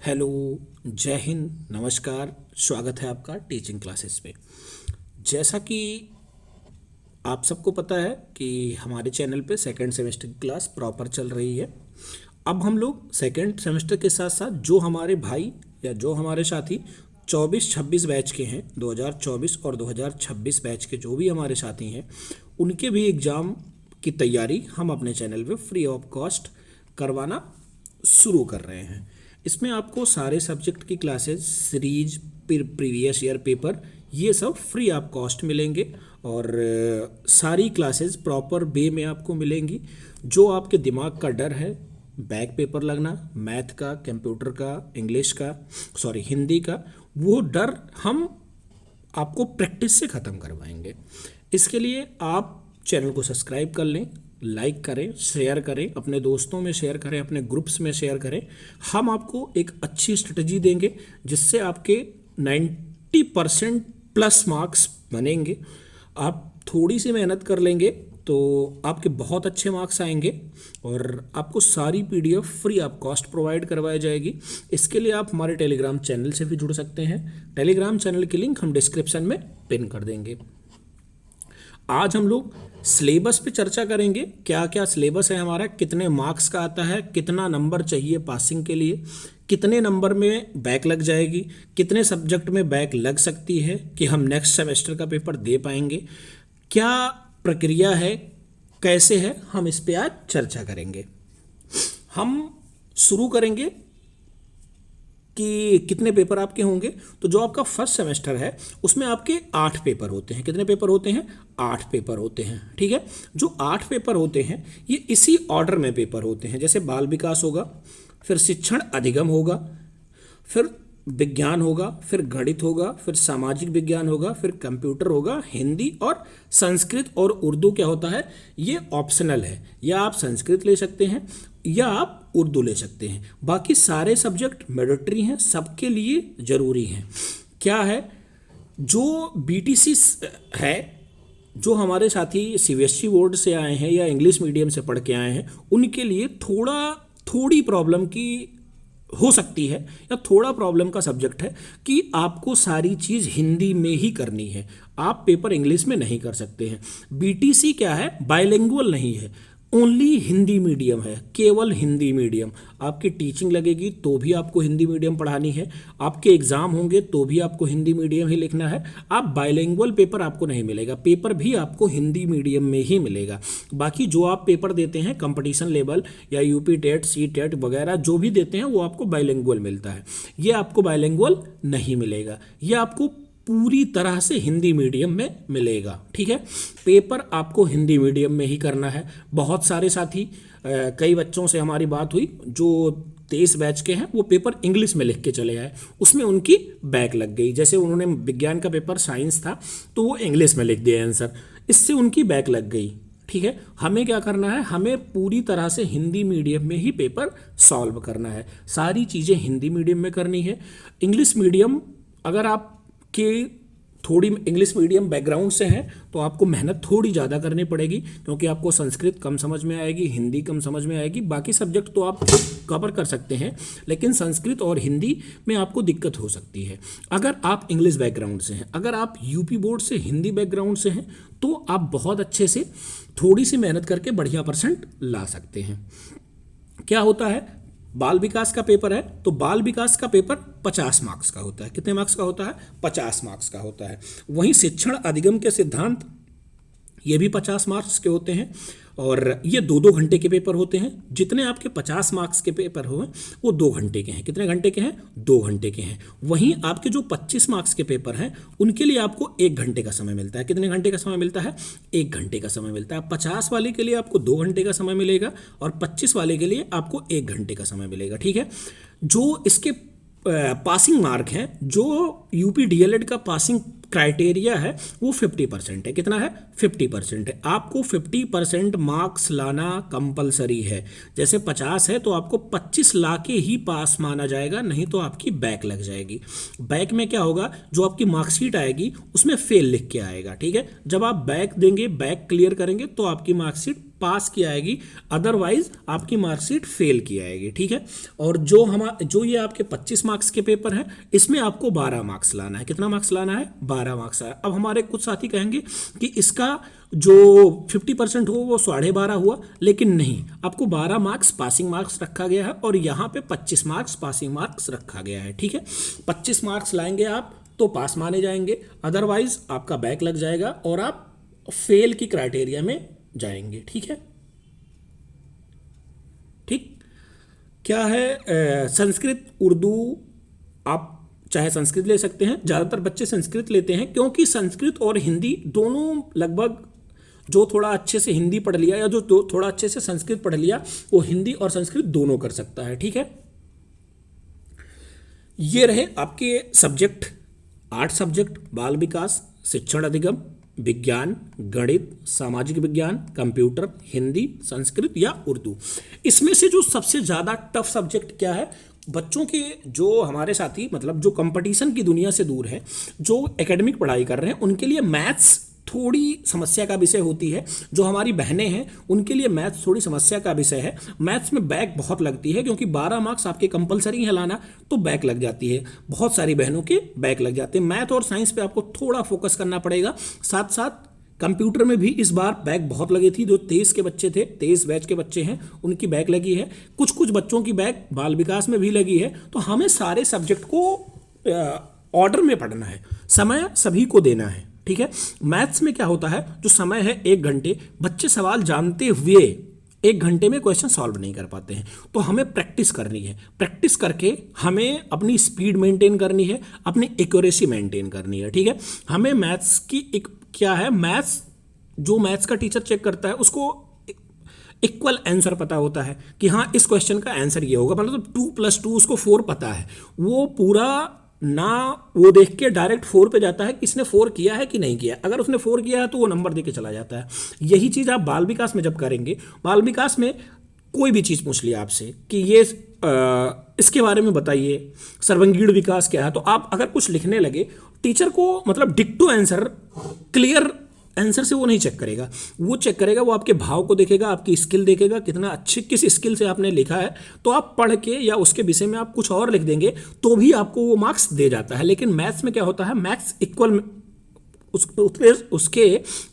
Hello, जय हिंद, नमस्कार। स्वागत है आपका टीचिंग क्लासेस पे। जैसा कि आप सबको पता है कि हमारे चैनल पे सेकंड सेमेस्टर की क्लास प्रॉपर चल रही है। अब हम लोग सेकंड सेमेस्टर के साथ साथ जो हमारे भाई या जो हमारे साथी 24-26 बैच के हैं, 2024 और 2026 बैच के जो भी हमारे साथी हैं, उनके भी एग्ज़ाम की तैयारी हम अपने चैनल पे फ्री ऑफ कॉस्ट करवाना शुरू कर रहे हैं। इसमें आपको सारे सब्जेक्ट की classes, series, previous year paper, ये सब फ्री ऑफ कॉस्ट मिलेंगे और सारी क्लासेस प्रॉपर वे में आपको मिलेंगी। जो आपके दिमाग का डर है बैक पेपर लगना, मैथ का, कंप्यूटर का, इंग्लिश का, हिंदी का, वो डर हम आपको प्रैक्टिस से ख़त्म करवाएंगे। इसके लिए आप चैनल को सब्सक्राइब कर लें, लाइक करें, शेयर करें, अपने दोस्तों में शेयर करें, अपने ग्रुप्स में शेयर करें। हम आपको एक अच्छी स्ट्रेटजी देंगे जिससे आपके 90% प्लस मार्क्स बनेंगे। आप थोड़ी सी मेहनत कर लेंगे तो आपके बहुत अच्छे मार्क्स आएंगे और आपको सारी PDF free of cost provide करवाई जाएगी। इसके लिए आप हमारे टेलीग्राम चैनल से भी जुड़ सकते हैं। टेलीग्राम चैनल की लिंक हम डिस्क्रिप्शन में पिन कर देंगे। आज हम लोग सिलेबस पे चर्चा करेंगे। क्या क्या सिलेबस है हमारा, कितने मार्क्स का आता है, कितना नंबर चाहिए पासिंग के लिए, कितने नंबर में बैक लग जाएगी, कितने सब्जेक्ट में बैक लग सकती है कि हम नेक्स्ट सेमेस्टर का पेपर दे पाएंगे, क्या प्रक्रिया है, कैसे है, हम इस पे आज चर्चा करेंगे। हम शुरू करेंगे कि कितने पेपर आपके होंगे। तो जो आपका फर्स्ट सेमेस्टर है उसमें आपके 8 पेपर होते हैं। कितने पेपर होते हैं? 8 पेपर होते हैं। ठीक है, जो 8 पेपर होते हैं ये इसी ऑर्डर में पेपर होते हैं। जैसे बाल विकास होगा, फिर शिक्षण अधिगम होगा, फिर विज्ञान होगा, फिर गणित होगा, फिर सामाजिक विज्ञान होगा, फिर कंप्यूटर होगा, हिंदी और संस्कृत और उर्दू क्या होता है, ये ऑप्शनल है। या आप संस्कृत ले सकते हैं या आप उर्दू ले सकते हैं। बाकी सारे सब्जेक्ट मैंडेटरी हैं, सबके लिए ज़रूरी हैं। क्या है, जो बीटीसी है, जो हमारे साथी सीबीएसई बोर्ड से आए हैं या इंग्लिश मीडियम से पढ़ के आए हैं, उनके लिए थोड़ी प्रॉब्लम की हो सकती है या थोड़ा प्रॉब्लम का सब्जेक्ट है कि आपको सारी चीज़ हिंदी में ही करनी है। आप पेपर इंग्लिश में नहीं कर सकते हैं। बीटीसी क्या है, बाइलिंगुअल नहीं है, ओनली हिंदी मीडियम है, केवल हिंदी मीडियम। आपकी टीचिंग लगेगी तो भी आपको हिंदी मीडियम पढ़ानी है, आपके एग्ज़ाम होंगे तो भी आपको हिंदी मीडियम ही लिखना है। आप बाइलिंगुअल पेपर आपको नहीं मिलेगा, पेपर भी आपको हिंदी मीडियम में ही मिलेगा। बाकी जो आप पेपर देते हैं कंपटीशन लेवल या यूपी टेट, सी टेट वगैरह जो भी देते हैं वो आपको बाइलिंगुअल मिलता है। ये आपको बाइलिंगुअल नहीं मिलेगा, ये आपको पूरी तरह से हिंदी मीडियम में मिलेगा। ठीक है, पेपर आपको हिंदी मीडियम में ही करना है। बहुत सारे साथी, कई बच्चों से हमारी बात हुई जो 23 बैच के हैं, वो पेपर इंग्लिश में लिख के चले आए, उसमें उनकी बैक लग गई। जैसे उन्होंने विज्ञान का पेपर साइंस था तो वो इंग्लिश में लिख दिया आंसर, इससे उनकी बैक लग गई। ठीक है, हमें क्या करना है, हमें पूरी तरह से हिंदी मीडियम में ही पेपर सॉल्व करना है। सारी चीज़ें हिंदी मीडियम में करनी है। इंग्लिश मीडियम, अगर आप कि थोड़ी इंग्लिश मीडियम बैकग्राउंड से हैं तो आपको मेहनत थोड़ी ज़्यादा करनी पड़ेगी, क्योंकि आपको संस्कृत कम समझ में आएगी, हिंदी कम समझ में आएगी। बाकी सब्जेक्ट तो आप कवर कर सकते हैं, लेकिन संस्कृत और हिंदी में आपको दिक्कत हो सकती है अगर आप इंग्लिश बैकग्राउंड से हैं। अगर आप यूपी बोर्ड से हिंदी बैकग्राउंड से हैं तो आप बहुत अच्छे से थोड़ी सी मेहनत करके बढ़िया परसेंट ला सकते हैं। क्या होता है, बाल विकास का पेपर है तो बाल विकास का पेपर 50 मार्क्स का होता है। कितने मार्क्स का होता है? 50 मार्क्स का होता है। वहीं शिक्षण अधिगम के सिद्धांत, ये भी 50 मार्क्स के होते हैं और ये 2-2 घंटे के पेपर होते हैं। जितने आपके 50 मार्क्स के पेपर हो वो 2 घंटे के हैं। कितने घंटे के हैं? 2 घंटे के हैं। वहीं आपके जो 25 मार्क्स के पेपर हैं उनके लिए आपको 1 घंटे का समय मिलता है। कितने घंटे का समय मिलता है? 1 घंटे का समय मिलता है। 50 वाले के लिए आपको 2 घंटे का समय मिलेगा और 25 वाले के लिए आपको 1 घंटे का समय मिलेगा। ठीक है, जो इसके पासिंग मार्क हैं, जो यूपी डीएलएड का पासिंग क्राइटेरिया है वो 50% है। कितना है? 50% है। आपको 50% मार्क्स लाना कंपलसरी है। जैसे 50 है तो आपको 25 ला के ही पास माना जाएगा, नहीं तो आपकी बैक लग जाएगी। बैक में क्या होगा, जो आपकी मार्कशीट आएगी उसमें फेल लिख के आएगा। ठीक है, जब आप बैक देंगे, बैक क्लियर करेंगे तो आपकी मार्कशीट पास की आएगी, अदरवाइज आपकी मार्कशीट फेल की आएगी। ठीक है, और जो ये आपके 25 मार्क्स के पेपर हैं, इसमें आपको 12 मार्क्स लाना है। कितना मार्क्स लाना है? 12 मार्क्स है। अब हमारे कुछ साथी कहेंगे कि इसका जो 50% हो वो 12.5 हुआ, लेकिन नहीं, आपको 12 मार्क्स पासिंग मार्क्स रखा गया है और यहाँ पे 25 मार्क्स पासिंग मार्क्स रखा गया है। ठीक है, 25 मार्क्स लाएंगे आप तो पास माने जाएंगे, अदरवाइज आपका बैक लग जाएगा और आप फेल की क्राइटेरिया में जाएंगे। ठीक है, ठीक। क्या है, संस्कृत उर्दू, आप चाहे संस्कृत ले सकते हैं। ज़्यादातर बच्चे संस्कृत लेते हैं क्योंकि संस्कृत और हिंदी दोनों लगभग, जो थोड़ा अच्छे से हिंदी पढ़ लिया या जो थोड़ा अच्छे से संस्कृत पढ़ लिया वो हिंदी और संस्कृत दोनों कर सकता है। ठीक है, ये रहे आपके सब्जेक्ट, 8 सब्जेक्ट: बाल विकास, शिक्षण अधिगम, विज्ञान, गणित, सामाजिक विज्ञान, कंप्यूटर, हिंदी, संस्कृत या उर्दू। इसमें से जो सबसे ज़्यादा टफ सब्जेक्ट क्या है, बच्चों के जो हमारे साथी, मतलब जो कंपटीशन की दुनिया से दूर है, जो एकेडमिक पढ़ाई कर रहे हैं, उनके लिए मैथ्स थोड़ी समस्या का विषय होती है। जो हमारी बहनें हैं उनके लिए मैथ्स थोड़ी समस्या का विषय है। मैथ्स में बैक बहुत लगती है क्योंकि 12 मार्क्स आपके कंपलसरी है लाना, तो बैक लग जाती है। बहुत सारी बहनों के बैक लग जाते हैं। मैथ और साइंस पे आपको थोड़ा फोकस करना पड़ेगा। साथ साथ कंप्यूटर में भी इस बार बैक बहुत लगी थी। जो 23 के बच्चे थे, 23 बैच के बच्चे हैं, उनकी बैक लगी है। कुछ बच्चों की बैक बाल विकास में भी लगी है। तो हमें सारे सब्जेक्ट को ऑर्डर में पढ़ना है, समय सभी को देना है। ठीक है, मैथ्स में क्या होता है, जो समय है 1 घंटे, बच्चे सवाल जानते हुए 1 घंटे में क्वेश्चन सॉल्व नहीं कर पाते हैं। तो हमें प्रैक्टिस करनी है। प्रैक्टिस करके हमें अपनी स्पीड मेंटेन करनी है, अपनी एक्यूरेसी मेंटेन करनी है। ठीक है, हमें मैथ्स की एक क्या है, जो मैथ्स का टीचर चेक करता है उसको इक्वल आंसर पता होता है कि हाँ इस क्वेश्चन का आंसर ये होगा, मतलब 2 + 2 उसको 4 पता है। वो पूरा ना वो देख के डायरेक्ट 4 पे जाता है कि इसने 4 किया है कि नहीं किया। अगर उसने 4 किया है तो वो नंबर दे के चला जाता है। यही चीज़ आप बाल विकास में जब करेंगे, बाल विकास में कोई भी चीज़ पूछ लिया आपसे कि ये इसके बारे में बताइए, सर्वांगीण विकास क्या है, तो आप अगर कुछ लिखने लगे, टीचर को मतलब डिक्टो आंसर, क्लियर आंसर से वो नहीं चेक करेगा। वो चेक करेगा, वो आपके भाव को देखेगा, आपकी स्किल देखेगा, कितना अच्छी किस स्किल से आपने लिखा है। तो आप पढ़ के या उसके विषय में आप कुछ और लिख देंगे तो भी आपको वो मार्क्स दे जाता है। लेकिन मैथ्स में क्या होता है, मैथ्स इक्वल उसके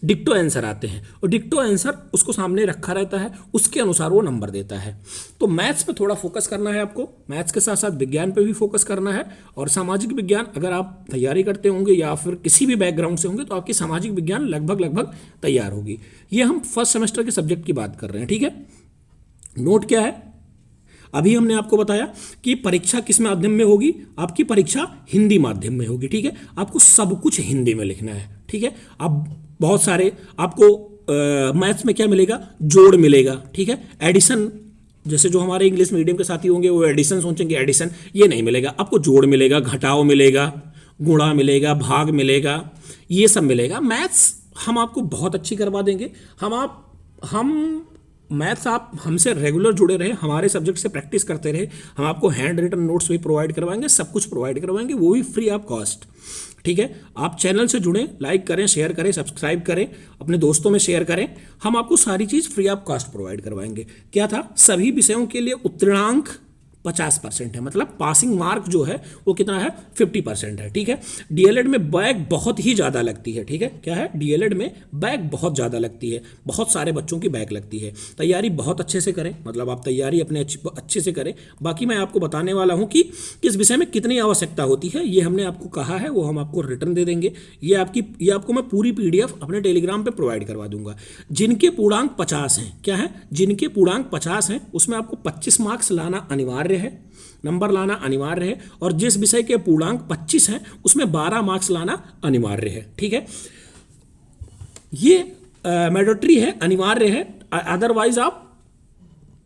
डिक्टो आंसर आते हैं और डिक्टो आंसर उसको सामने रखा रहता है, उसके अनुसार वो नंबर देता है। तो मैथ्स पे थोड़ा फोकस करना है आपको। मैथ्स के साथ साथ विज्ञान पे भी फोकस करना है। और सामाजिक विज्ञान अगर आप तैयारी करते होंगे या फिर किसी भी बैकग्राउंड से होंगे तो आपकी सामाजिक विज्ञान लगभग तैयार होगी। ये हम फर्स्ट सेमेस्टर के सब्जेक्ट की बात कर रहे हैं। ठीक है, नोट क्या है, अभी हमने आपको बताया कि परीक्षा किस माध्यम में होगी, आपकी परीक्षा हिंदी माध्यम में होगी। ठीक है, आपको सब कुछ हिंदी में लिखना है। ठीक है, अब बहुत सारे आपको मैथ्स में क्या मिलेगा, जोड़ मिलेगा। ठीक है, एडिशन, जैसे जो हमारे इंग्लिश मीडियम के साथी होंगे वो एडिशन सोचेंगे, एडिशन ये नहीं मिलेगा आपको। जोड़ मिलेगा, घटाव मिलेगा, गुणा मिलेगा, भाग मिलेगा, ये सब मिलेगा। मैथ्स हम आपको बहुत अच्छी करवा देंगे। हम मैथ्स आप हमसे रेगुलर जुड़े रहे, हमारे सब्जेक्ट से प्रैक्टिस करते रहे, हम आपको हैंड रिटन नोट्स भी प्रोवाइड करवाएंगे, सब कुछ प्रोवाइड करवाएंगे, वो भी फ्री ऑफ कॉस्ट। ठीक है, आप चैनल से जुड़ें, लाइक करें, शेयर करें, सब्सक्राइब करें, अपने दोस्तों में शेयर करें। हम आपको सारी चीज़ फ्री ऑफ कॉस्ट प्रोवाइड करवाएंगे। क्या था, सभी विषयों के लिए उत्तीर्णांक 50% है, मतलब पासिंग मार्क जो है वो कितना है, 50% है। ठीक है, डीएलएड में बैक बहुत ही ज़्यादा लगती है। ठीक है, क्या है, डीएलएड में बैक बहुत ज़्यादा लगती है, बहुत सारे बच्चों की बैक लगती है। तैयारी बहुत अच्छे से करें, मतलब आप तैयारी अपने अच्छे से करें। बाकी मैं आपको बताने वाला हूँ कि किस विषय में कितनी आवश्यकता होती है, ये हमने आपको कहा है, वो हम आपको रिटर्न दे देंगे। ये आपको मैं पूरी PDF अपने टेलीग्राम पर प्रोवाइड करवा दूंगा। जिनके पूर्णांक 50 हैं, क्या है, जिनके पूर्णांक 50 हैं उसमें आपको 25 मार्क्स लाना अनिवार्य है, नंबर लाना अनिवार्य है। और जिस विषय के पूर्णांक 25 हैं उसमें 12 मार्क्स लाना अनिवार्य है। ठीक है, ये मैंडेटरी है, अनिवार्य है, अदरवाइज आप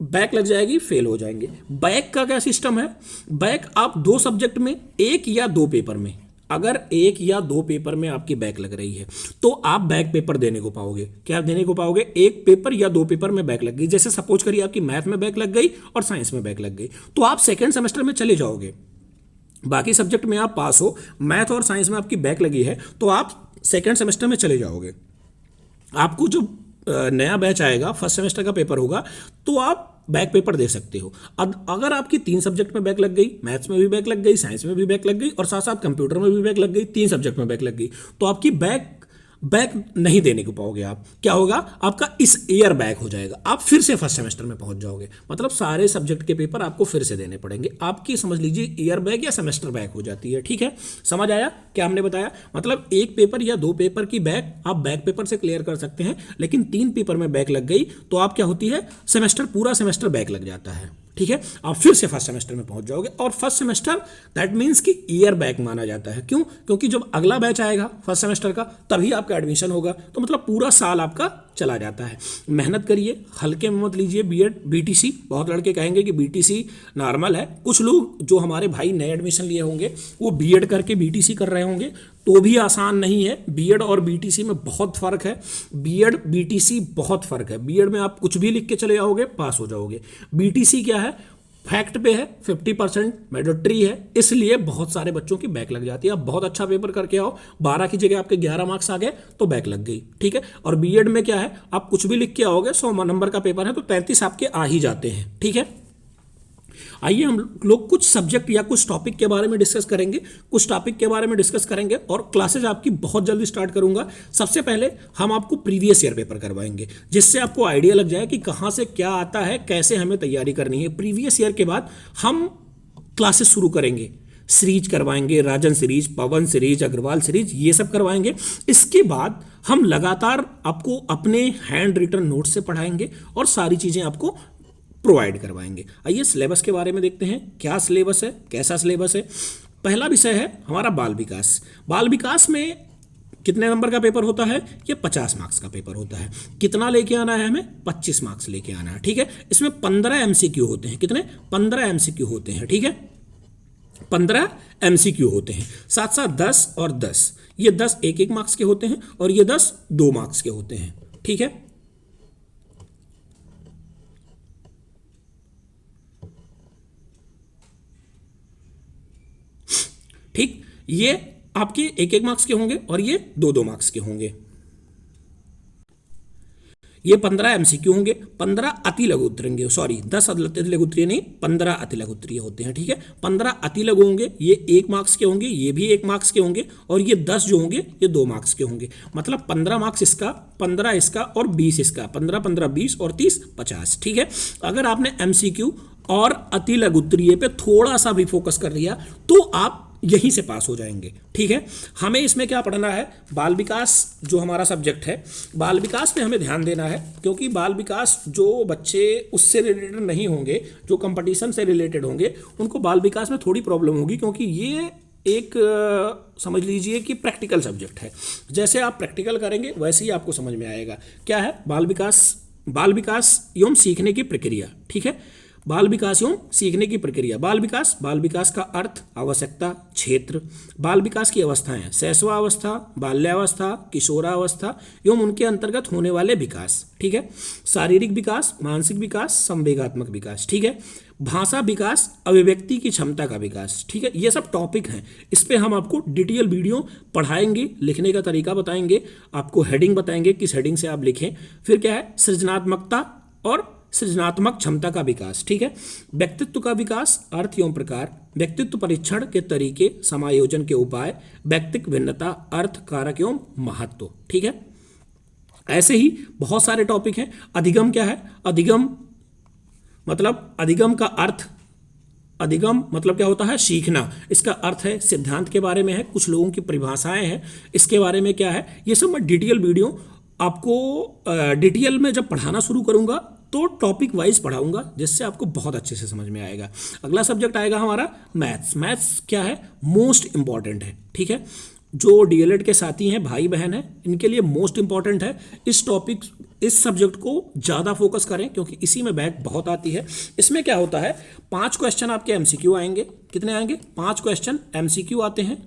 बैक लग जाएगी, फेल हो जाएंगे। बैक का क्या सिस्टम है, बैक आप 2 सब्जेक्ट में 1 या 2 पेपर में अगर एक या दो पेपर में आपकी बैक लग रही है तो आप बैक पेपर देने को पाओगे। क्या देने को पाओगे? एक पेपर या दो पेपर में बैक लग गई, जैसे सपोज करिए आपकी मैथ में बैक लग गई और साइंस में बैक लग गई, तो आप सेकेंड सेमेस्टर में चले जाओगे। बाकी सब्जेक्ट में आप पास हो, मैथ और साइंस में आपकी बैक लगी है तो आप सेकेंड सेमेस्टर में चले जाओगे। आपको जो नया बैच आएगा, फर्स्ट सेमेस्टर का पेपर होगा, तो आप बैक पेपर दे सकते हो। अगर आपकी 3 सब्जेक्ट में बैक लग गई, मैथ्स में भी बैक लग गई, साइंस में भी बैक लग गई और साथ साथ कंप्यूटर में भी बैक लग गई, 3 सब्जेक्ट में बैक लग गई, तो आपकी बैक नहीं देने को पाओगे आप। क्या होगा? आपका इस ईयर बैक हो जाएगा, आप फिर से फर्स्ट सेमेस्टर में पहुंच जाओगे। मतलब सारे सब्जेक्ट के पेपर आपको फिर से देने पड़ेंगे। आपकी समझ लीजिए ईयर बैक या सेमेस्टर बैक हो जाती है। ठीक है, समझ आया क्या हमने बताया? मतलब एक पेपर या दो पेपर की बैक आप बैक पेपर से क्लियर कर सकते हैं, लेकिन 3 पेपर में बैक लग गई तो आप क्या होती है, पूरा सेमेस्टर बैक लग जाता है। ठीक है, आप फिर से फर्स्ट सेमेस्टर में पहुंच जाओगे और फर्स्ट सेमेस्टर दैट मींस कि ईयर बैक माना जाता है। क्यों? क्योंकि जब अगला बैच आएगा फर्स्ट सेमेस्टर का तभी आपका एडमिशन होगा, तो मतलब पूरा साल आपका चला जाता है। मेहनत करिए, हल्के में मत लीजिए बीएड बीटीसी। बहुत लड़के कहेंगे कि बीटीसी नॉर्मल है, कुछ लोग जो हमारे भाई नए एडमिशन लिए होंगे वो बीएड करके बीटीसी कर रहे होंगे, तो भी आसान नहीं है। बीएड और बीटीसी में बहुत फर्क है, बीएड बीटीसी बहुत फर्क है। बीएड में आप कुछ भी लिख के चले जाओगे, पास हो जाओगे। बीटीसी क्या है? फैक्ट पे है, 50% मैंडेटरी है, इसलिए बहुत सारे बच्चों की बैक लग जाती है। आप बहुत अच्छा पेपर करके आओ, 12 की जगह आपके 11 मार्क्स आ गए तो बैक लग गई। ठीक है, और बीएड में क्या है, आप कुछ भी लिख के आओगे, 100 नंबर का पेपर है तो 33 आपके आ ही जाते हैं। ठीक है, आइए हम लोग कुछ सब्जेक्ट या कुछ टॉपिक के बारे में डिस्कस करेंगे और क्लासेज आपकी बहुत जल्दी स्टार्ट करूंगा। सबसे पहले हम आपको प्रीवियस ईयर पेपर करवाएंगे, जिससे आपको आइडिया लग जाए कि कहां से क्या आता है, कैसे हमें तैयारी करनी है। प्रीवियस ईयर के बाद हम क्लासेस शुरू करेंगे, सीरीज करवाएंगे, राजन सीरीज, पवन सीरीज, अग्रवाल सीरीज, ये सब करवाएंगे। इसके बाद हम लगातार आपको अपने हैंड रिटन नोट से पढ़ाएंगे और सारी चीजें आपको प्रोवाइड करवाएंगे। आइए सिलेबस के बारे में देखते हैं, क्या सिलेबस है, कैसा सिलेबस है। पहला विषय है हमारा बाल विकास। बाल विकास में कितने नंबर का पेपर होता है? ये 50 मार्क्स का पेपर होता है। कितना लेके आना है हमें? 25 मार्क्स लेके आना है। ठीक है, इसमें 15 एमसीक्यू होते हैं। कितने? 15 एमसीक्यू होते हैं। ठीक है, 15 एमसीक्यू होते हैं। साथ साथ 10 और 10, ये 10 1-1 मार्क्स के होते हैं और ये 10 2 मार्क्स के होते हैं। ठीक है, ठीक, ये आपके 1-1 मार्क्स के होंगे और ये 2-2 मार्क्स के होंगे। ये 15 एमसीक्यू होंगे, 15 अति लघु उत्तरीय, सॉरी 10 अति लघु उत्तरीय नहीं, 15 अति लघु उत्तरीय होते हैं। ठीक है, 15 अति लघु होंगे, ये 1 मार्क्स के होंगे, ये भी 1 मार्क्स के होंगे और ये 10 जो होंगे ये 2 मार्क्स के होंगे। मतलब 15 मार्क्स इसका, 15 इसका और 20 इसका, 15 15 20 और 30 50। ठीक है, अगर आपने एमसीक्यू और अति लघु उत्तरीय पे थोड़ा सा भी फोकस कर लिया तो आप यहीं से पास हो जाएंगे। ठीक है, हमें इसमें क्या पढ़ना है? बाल विकास जो हमारा सब्जेक्ट है, बाल विकास में हमें ध्यान देना है, क्योंकि बाल विकास जो बच्चे उससे रिलेटेड नहीं होंगे, जो कंपटीशन से रिलेटेड होंगे, उनको बाल विकास में थोड़ी प्रॉब्लम होगी, क्योंकि ये एक समझ लीजिए कि प्रैक्टिकल सब्जेक्ट है। जैसे आप प्रैक्टिकल करेंगे वैसे ही आपको समझ में आएगा। क्या है बाल विकास एवं सीखने की प्रक्रिया। ठीक है, बाल विकास एवं सीखने की प्रक्रिया। बाल विकास का अर्थ, आवश्यकता, क्षेत्र। बाल विकास की अवस्थाएं, शैशवावस्था, बाल्यावस्था, किशोरावस्था एवं उनके अंतर्गत होने वाले विकास। ठीक है, शारीरिक विकास, मानसिक विकास, संवेगात्मक विकास। ठीक है, भाषा विकास, अभिव्यक्ति की क्षमता का विकास। ठीक है, ये सब टॉपिक हैं, इस पे हम आपको डिटेल वीडियो पढ़ाएंगे, लिखने का तरीका बताएंगे, आपको हेडिंग बताएंगे किस हेडिंग से आप लिखें। फिर क्या है? सृजनात्मकता और सृजनात्मक क्षमता का विकास। ठीक है, व्यक्तित्व का विकास, अर्थ एवं प्रकार, व्यक्तित्व परीक्षण के तरीके, समायोजन के उपाय, व्यक्तित्व भिन्नता, अर्थ, कारक एवं महत्व। ठीक है, ऐसे ही बहुत सारे टॉपिक हैं। अधिगम क्या है? अधिगम का अर्थ, अधिगम मतलब क्या होता है? सीखना। इसका अर्थ है, सिद्धांत के बारे में है, कुछ लोगों की परिभाषाएं हैं, इसके बारे में क्या है, ये सब मैं डिटेल वीडियो आपको डिटेल में जब पढ़ाना शुरू करूंगा तो टॉपिक वाइज पढ़ाऊंगा, जिससे आपको बहुत अच्छे से समझ में आएगा। अगला सब्जेक्ट आएगा हमारा मैथ्स। मैथ्स क्या है? मोस्ट इंपॉर्टेंट है। ठीक है, जो डीएलएड के साथी हैं, भाई बहन हैं, इनके लिए मोस्ट इंपॉर्टेंट है। इस सब्जेक्ट को ज़्यादा फोकस करें, क्योंकि इसी में बैक बहुत आती है। इसमें क्या होता है? 5 क्वेश्चन आपके एमसीक्यू आएंगे। कितने आएंगे? 5 क्वेश्चन एमसीक्यू आते हैं।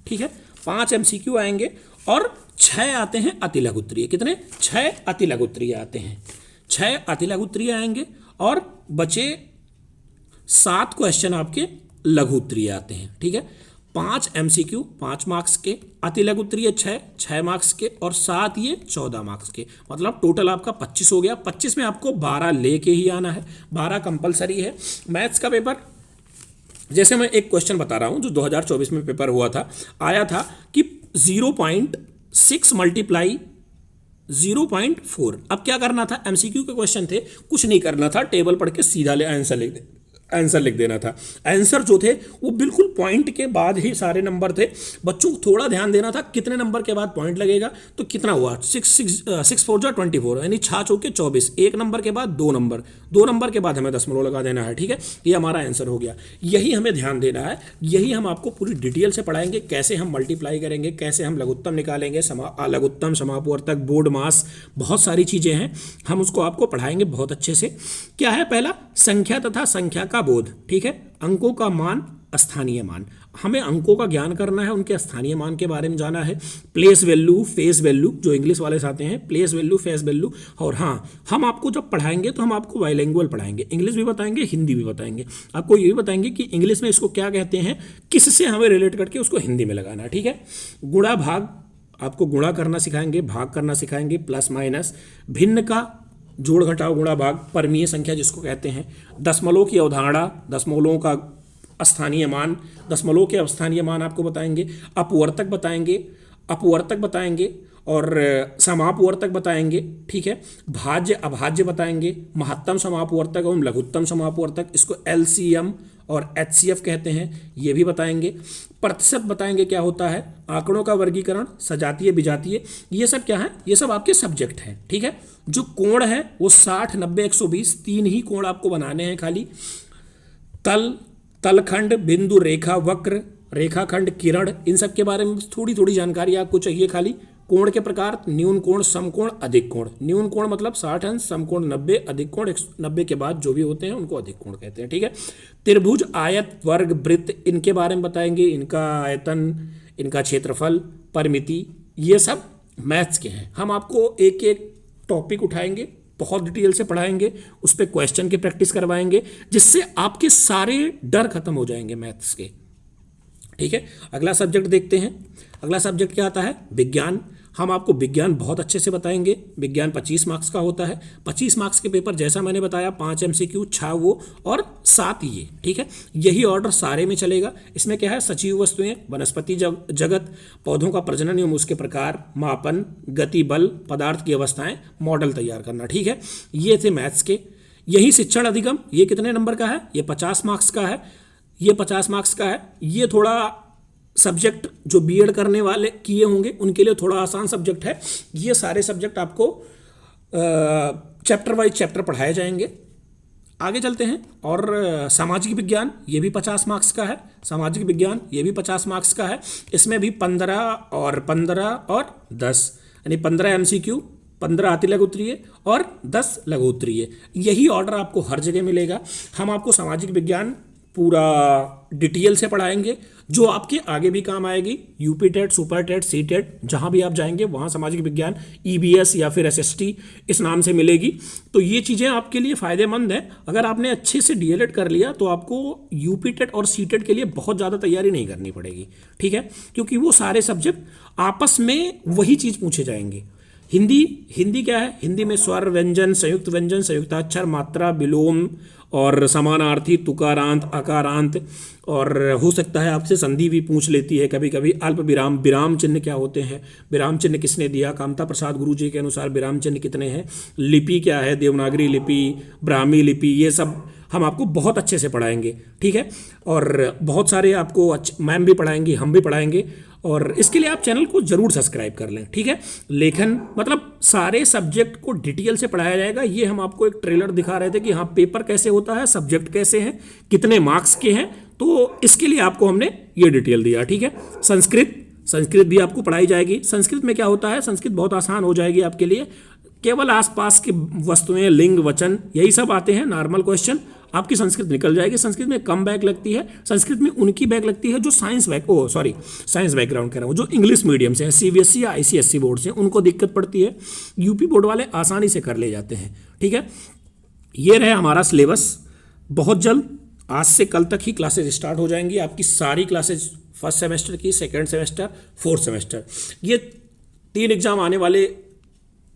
ठीक है, 5 MCQ आएंगे और 6 आते हैं अति लघु उत्तरीय। कितने? 6 अति लघु उत्तरीय आते हैं, 6 अति लघु उत्तरीय आएंगे और बचे 7 क्वेश्चन आपके लघु उत्तरीय आते हैं। ठीक है, 5 MCQ 5 मार्क्स के, अति लघु उत्तरीय 6 मार्क्स के और 7 ये 14 मार्क्स के, मतलब टोटल आपका 25 हो गया। 25 में आपको 12 लेके ही आना है, 12 कंपलसरी है। मैथ्स का पेपर, जैसे मैं एक क्वेश्चन बता रहा हूं जो 2024 में पेपर हुआ था, आया था कि 0.6 मल्टीप्लाई 0.4। अब क्या करना था, MCQ के क्वेश्चन थे, कुछ नहीं करना था, टेबल पढ़ के सीधा आंसर लिख देना था। आंसर जो थे वो बिल्कुल पॉइंट के बाद ही सारे नंबर थे। बच्चों को थोड़ा ध्यान देना था कितने नंबर के बाद पॉइंट लगेगा, तो कितना हुआ 6 4 जा 24, यानी 6 चौके 24, एक नंबर के बाद 2 नंबर, 2 नंबर के बाद हमें दशमलव लगा देना है। ठीक है, ये हमारा आंसर हो गया। यही हमें ध्यान देना है, यही हम आपको पूरी डिटेल से पढ़ाएंगे, कैसे हम मल्टीप्लाई करेंगे, कैसे हम लघुत्तम निकालेंगे, लघुत्तम, समापवर्तक, बोर्ड मास, बहुत सारी चीज़ें हैं, हम उसको आपको पढ़ाएंगे बहुत अच्छे से। क्या है? पहला, संख्या तथा संख्या का बोध। ठीक है, अंकों का मान, स्थानीय मान, हमें अंकों का ज्ञान करना है, उनके स्थानीय मान के बारे में जाना है। प्लेस वैल्यू, फेस वैल्यू, जो इंग्लिश वाले से आते हैं, प्लेस वैल्यू, फेस वैल्यू। और हाँ, हम आपको जब पढ़ाएंगे तो हम आपको बाइलिंगुअल पढ़ाएंगे, इंग्लिश भी बताएंगे, हिंदी भी बताएंगे। आपको ये भी बताएंगे कि इंग्लिश में इसको क्या कहते हैं, किससे हमें रिलेट करके उसको हिंदी में लगाना है। ठीक है, गुणा भाग, आपको गुणा करना सिखाएंगे, भाग करना सिखाएंगे, प्लस माइनस, भिन्न का जोड़ घटाव गुणा भाग, परमीय संख्या जिसको कहते हैं, दशमलव की अवधारणा, दशमलवों का स्थानीय मान, दशमलव के स्थानीय मान आपको बताएंगे, अपवर्तक बताएंगे और समापवर्तक बताएंगे। ठीक है, भाज्य अभाज्य बताएंगे, महत्तम समापवर्तक एवं लघुत्तम समापवर्तक, इसको LCM और HCF कहते हैं, ये भी बताएंगे। प्रतिशत बताएंगे क्या होता है, आंकड़ों का वर्गीकरण, सजातीय विजातीय, ये सब क्या है, ये सब आपके सब्जेक्ट हैं। ठीक है, जो कोण है वो 60 90 120, 3 ही कोण आपको बनाने हैं खाली। तलखंड, बिंदु, रेखा, वक्र, रेखाखंड, किरण, इन सब के बारे में थोड़ी थोड़ी जानकारी आपको चाहिए खाली। कोण के प्रकार, न्यून कोण, समकोण, अधिक कोण। न्यून कोण मतलब 60 अंश, समकोण 90, अधिक कोण 190 के बाद जो भी होते हैं उनको अधिक कोण कहते हैं। ठीक है, त्रिभुज, आयत, वर्ग, वृत्त, इनके बारे में बताएंगे, इनका आयतन, इनका क्षेत्रफल, परिमिति, ये सब मैथ्स के हैं। हम आपको एक एक टॉपिक उठाएंगे, बहुत डिटेल से पढ़ाएंगे, उस पर क्वेश्चन की प्रैक्टिस करवाएंगे, जिससे आपके सारे डर खत्म हो जाएंगे मैथ्स के। ठीक है, अगला सब्जेक्ट देखते हैं। अगला सब्जेक्ट क्या आता है? विज्ञान। हम आपको विज्ञान बहुत अच्छे से बताएंगे। विज्ञान 25 मार्क्स का होता है। 25 मार्क्स के पेपर जैसा मैंने बताया, 5 MCQ, 6 वो और 7 ये। ठीक है, यही ऑर्डर सारे में चलेगा। इसमें क्या है? सजीव वस्तुएं, वनस्पति जगत, पौधों का प्रजनन एवं उसके प्रकार, मापन, गति, बल, पदार्थ की अवस्थाएं, मॉडल तैयार करना। ठीक है, ये थे मैथ्स के। यही शिक्षण अधिगम, ये कितने नंबर का है? ये 50 मार्क्स का है, ये 50 मार्क्स का है। ये थोड़ा सब्जेक्ट जो बीएड करने वाले किए होंगे उनके लिए थोड़ा आसान सब्जेक्ट है। ये सारे सब्जेक्ट आपको चैप्टर वाइज चैप्टर पढ़ाए जाएंगे। आगे चलते हैं। और सामाजिक विज्ञान, ये भी 50 मार्क्स का है। सामाजिक विज्ञान ये भी 50 मार्क्स का है। इसमें भी 15 और 10, यानी 15 MCQ, 15 अति लघु उत्तरीय और 10 लघु उत्तरीय। यही ऑर्डर आपको हर जगह मिलेगा। हम आपको सामाजिक विज्ञान पूरा डिटेल से पढ़ाएंगे, जो आपके आगे भी काम आएगी। UP TET, super TET, C TET, जहाँ भी आप जाएंगे वहाँ सामाजिक विज्ञान EBS या फिर SST इस नाम से मिलेगी। तो ये चीज़ें आपके लिए फ़ायदेमंद हैं। अगर आपने अच्छे से DLED कर लिया तो आपको यूपी टेट और सी टेट के लिए बहुत ज़्यादा तैयारी नहीं करनी पड़ेगी। ठीक है, क्योंकि वो सारे सब्जेक्ट आपस में वही चीज़ पूछे जाएंगे। हिंदी क्या है? हिंदी में स्वर, व्यंजन, संयुक्ताक्षर, मात्रा, विलोम और समानार्थी, तुकारांत, अकारांत, और हो सकता है आपसे संधि भी पूछ लेती है कभी कभी। अल्प विराम, विराम चिन्ह क्या होते हैं, विराम चिन्ह किसने दिया, कामता प्रसाद गुरु जी के अनुसार विराम चिन्ह कितने हैं, लिपि क्या है, देवनागरी लिपि, ब्राह्मी लिपि, ये सब हम आपको बहुत अच्छे से पढ़ाएंगे। ठीक है, और बहुत सारे आपको मैम भी पढ़ाएंगी, हम भी पढ़ाएंगे, और इसके लिए आप चैनल को जरूर सब्सक्राइब कर लें। ठीक है, लेखन, मतलब सारे सब्जेक्ट को डिटेल से पढ़ाया जाएगा। ये हम आपको एक ट्रेलर दिखा रहे थे कि हाँ पेपर कैसे होता है, सब्जेक्ट कैसे हैं, कितने मार्क्स के हैं, तो इसके लिए आपको हमने ये डिटेल दिया। ठीक है, संस्कृत भी आपको पढ़ाई जाएगी। संस्कृत में क्या होता है, संस्कृत बहुत आसान हो जाएगी आपके लिए। केवल आसपास की वस्तुएं, लिंग, वचन, यही सब आते हैं, नॉर्मल क्वेश्चन। आपकी संस्कृत निकल जाएगी। संस्कृत में कम बैक लगती है, संस्कृत में उनकी बैक लगती है जो साइंस बैकग्राउंड कह रहा हूँ, जो इंग्लिश मीडियम से है, सीबीएसई या आईसीएसई बोर्ड से, उनको दिक्कत पड़ती है। यूपी बोर्ड वाले आसानी से कर ले जाते हैं। ठीक है, ये रहे हमारा सिलेबस। बहुत जल्द आज से कल तक ही क्लासेज स्टार्ट हो जाएंगी, आपकी सारी क्लासेज फर्स्ट सेमेस्टर की, सेकेंड सेमेस्टर, फोर्थ सेमेस्टर, ये 3 एग्जाम आने वाले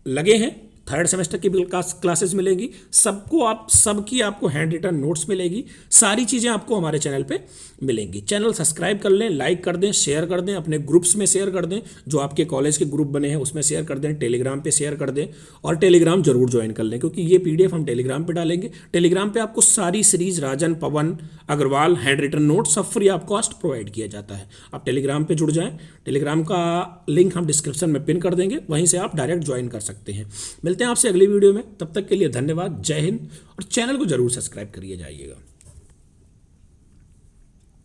लगे हैं। थर्ड सेमेस्टर की भी क्लासेस मिलेंगी, सबकी आपको हैंड रिटन नोट्स मिलेगी, सारी चीज़ें आपको हमारे चैनल पे मिलेंगी। चैनल सब्सक्राइब कर लें, लाइक कर दें, शेयर कर दें, अपने ग्रुप्स में शेयर कर दें, जो आपके कॉलेज के ग्रुप बने हैं उसमें शेयर कर दें, टेलीग्राम पे शेयर कर दें, और टेलीग्राम जरूर ज्वाइन कर लें, क्योंकि ये पीडीएफ हम टेलीग्राम पे डालेंगे। टेलीग्राम पे आपको सारी सीरीज राजन, पवन अग्रवाल, हैंड रिटन नोट सब फ्री ऑफ कॉस्ट प्रोवाइड किया जाता है। आप टेलीग्राम पे जुड़ जाएं, टेलीग्राम का लिंक हम डिस्क्रिप्शन में पिन कर देंगे, वहीं से आप डायरेक्ट ज्वाइन कर सकते हैं। मिलते हैं आपसे अगली वीडियो में, तब तक के लिए धन्यवाद, जय हिंद, और चैनल को जरूर सब्सक्राइब करिए जाइएगा।